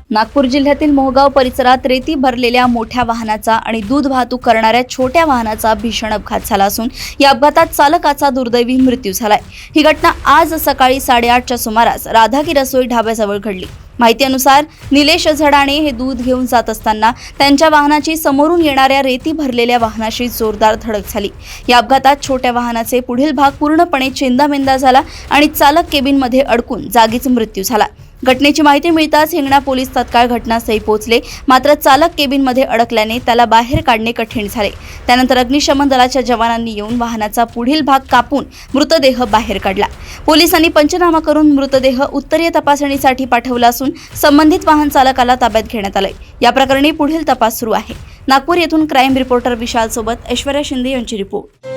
नागपूर जिल्ह्यातील मोहगाव परिसरात रेती भरलेल्या मोठ्या वाहनाचा आणि दूध वाहतूक करणाऱ्या छोट्या वाहनाचा भीषण अपघात झाला असून या अपघातात चालकाचा दुर्दैवी मृत्यू झालाय। ही घटना आज सकाळी 8:30च्या सुमारास राधा की रसोई ढाब्याजवळ घडली। माहितीनुसार निलेश झडाणे हे दूध घेऊन जात असताना त्यांच्या वाहनाची समोरून येणाऱ्या रेती भरलेल्या वाहनाशी जोरदार धडक झाली। या अपघातात छोट्या वाहनाचे पुढील भाग पूर्णपणे चेंदामेंदा झाला आणि चालक केबिनमध्ये अडकून जागीच मृत्यू झाला। घटनेची माहिती मिळताच हिंगणा पोलीस तात्काळ घटनास्थळी पोहोचले, मात्र चालक केबिनमध्ये अडकल्याने त्याला बाहेर काढणे कठीण झाले। त्यानंतर अग्निशमन दलाच्या जवानांनी येऊन वाहनाचा पुढील भाग कापून मृतदेह बाहेर काढला। पोलिसांनी पंचनामा करून मृतदेह उत्तरीय तपासणीसाठी पाठवला असून संबंधित वाहन चालकाला ताब्यात घेण्यात आले। या प्रकरणी पुढील तपास सुरू आहे। नागपूर येथून क्राईम रिपोर्टर विशाल सोबत ऐश्वर्या शिंदे यांची रिपोर्ट।